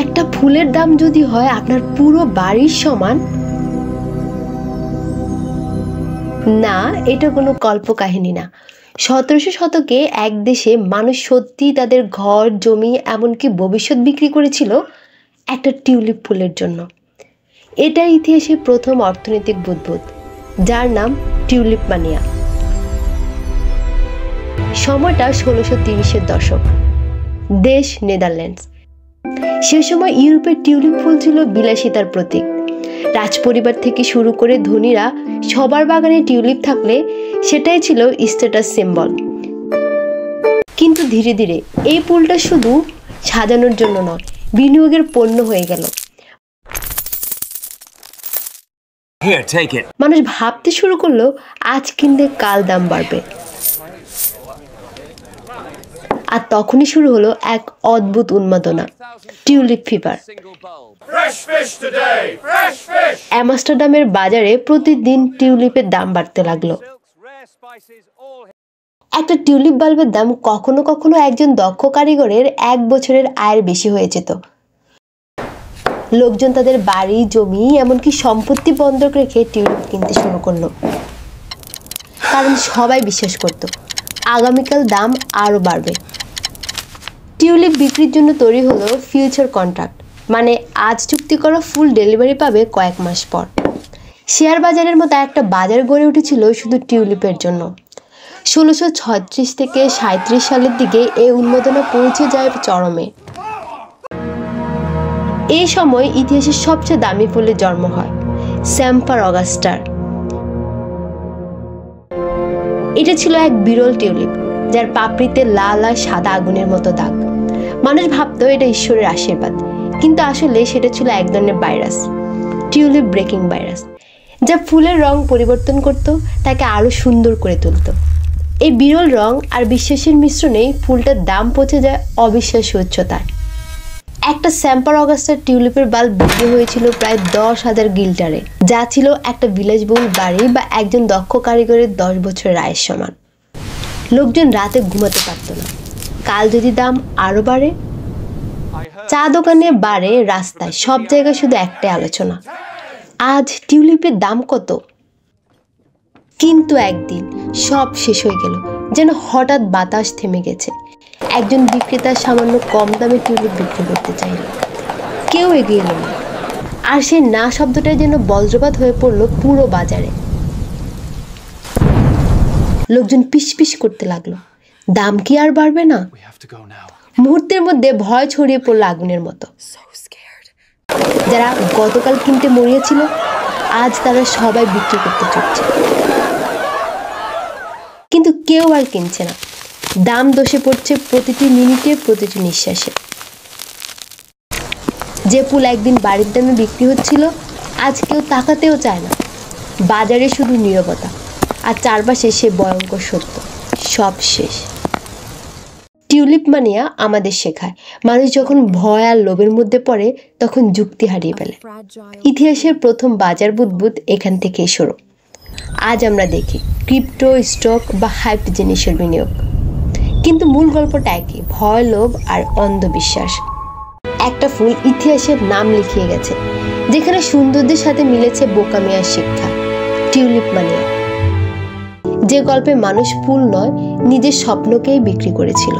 একটা ফুলের দাম যদি হয় আপনার পুরো বাড়ির সমান, না, এটা কোনো কল্পকাহিনী না। 1700 শতকে এক দেশে মানুষ সত্যি তাদের ঘর, জমি, এমনকি ভবিষ্যৎ বিক্রি করেছিল একটা টিউলিপ ফুলের জন্য। এটা ইতিহাসে প্রথম অর্থনৈতিক বুদবুদ, যার নাম টিউলিপ মানিয়া। সময়টা 1630-এর দশক, দেশ নেদারল্যান্ডস। সে সময় ইউরোপের টিউলিপ ফুল ছিল বিলাসিতার প্রতীক। রাজপরিবার থেকে শুরু করে ধনীরা সবার বাগানে টিউলিপ থাকলে সেটাই ছিল স্ট্যাটাস সিম্বল। কিন্তু ধীরে ধীরে এই ফুলটা শুধু সাজানোর জন্য নয়, বিনিয়োগের পণ্য হয়ে গেল। মানুষ ভাবতে শুরু করলো আজ কিনলে কাল দাম বাড়বে। আর তখনই শুরু হলো এক অদ্ভুত উন্মাদনা, টিউলিপ ফিভার। আমস্টারডামের বাজারে প্রতিদিন টিউলিপের দাম বাড়তে লাগলো। একটা টিউলিপ বাল্বের দাম কখনো কখনো একজন দক্ষ কারিগরের 1 বছরের আয়ের বেশি হয়ে যেত। লোকজন তাদের বাড়ি, জমি, এমনকি সম্পত্তি বন্ধক রেখে টিউলিপ কিনতে শুরু করলো, কারণ সবাই বিশ্বাস করত আগামীকাল দাম আরো বাড়বে। টিউলিপ বিক্রির জন্য তৈরি হলো ফিউচার কন্ট্রাক্ট, মানে আজ চুক্তি করা ফুল ডেলিভারি পাবে কয়েক মাস পর। শেয়ার বাজারের মতো একটা বাজার গড়ে উঠেছিল শুধু টিউলিপের জন্য। 1636 থেকে 37 সালের দিকে এই উন্মাদনা পৌঁছে যায় চরমে। এই সময় ইতিহাসের সবচেয়ে দামি ফুলের জন্ম হয়, স্যাম্পার অগাস্টার। এটা ছিল এক বিরল টিউলিপ, যার পাপড়িতে লাল আর সাদা আগুনের মতো দাগ। মানুষ ভাবতো এটা ঈশ্বরের আশীর্বাদ, কিন্তু আসলে সেটা ছিল এক ধরনের ভাইরাস, টিউলিপ ব্রেকিং ভাইরাস, যা ফুলের রং পরিবর্তন করত, তাকে আরো সুন্দর করে তুলত। এই বিরল রং আর বিশ্বাসের মিশ্রণেই ফুলটার দাম পৌঁছে যায় অবিশ্বাস্য উচ্চতায়। একটা স্যাম্পার অগাস্টার টিউলিপের বাল্ব বিক্রি হয়েছিল প্রায় 10,000 গিল্টারে, যা ছিল একটা বিলাসবহুল বাড়ি বা একজন দক্ষ কারিগরের 10 বছরের আয়ের সমান। লোকজন রাতে ঘুমাতে পারত না, কাল যদি দাম আরো বাড়ে। চা দোকানে, বারে, রাস্তায়, সব জায়গায় শুধু একটাই আলোচনা, আজ টিউলিপের দাম কত। কিন্তু একদিন সব শেষ হয়ে গেল, যেন হঠাৎ বাতাস থেমে গেছে। একজন বিক্রেতা সামান্য কম দামে টিউলিপ বিক্রি করতে চাইল, কেউ এগিয়ে এলো না। আর সেই না শব্দটাই যেন বজ্রপাত হয়ে পড়লো পুরো বাজারে। লোকজন পিস করতে লাগলো, দাম কি আর বাড়বে না? মুহূর্তের মধ্যে ভয় ছড়িয়ে পড়লো আগুনের মতো। যারা গতকাল কিনতে মরিয়েছিল, আজ তারা সবাই বিক্রি করতে ছুটছে। কিন্তু কেউ আর কিনছে না। দাম ধসে পড়ছে প্রতিটি মিনিটে, প্রতিটি নিঃশ্বাসে। যে ফুল একদিন বাড়ির দামে বিক্রি হচ্ছিল, আজ কেউ তাকাতেও চায় না। বাজারে শুধু নীরবতা, আর চারপাশে সে ভয়ঙ্কর সত্য, সব শেষ। টিউলিপ মানিয়া আমাদের শেখায়, মানুষ যখন ভয় আর লোভের মধ্যে পড়ে তখন যুক্তি হারিয়ে ফেলে। ইতিহাসের প্রথম বাজার বুদবুদ এখান থেকেই শুরু। আজ আমরা দেখি ক্রিপ্টো, স্টক বা হাইপ জিনিসের বিনিয়োগ, কিন্তু মূল গল্পটা একই, ভয়, লোভ আর অন্ধবিশ্বাস। একটা ফুল ইতিহাসের নাম লিখিয়ে গেছে, যেখানে সৌন্দর্যের সাথে মিলেছে বোকামি আর শিক্ষা, টিউলিপ মানিয়া। যে গল্পে মানুষ ফুল নয়, নিজের স্বপ্নকেই বিক্রি করেছিল।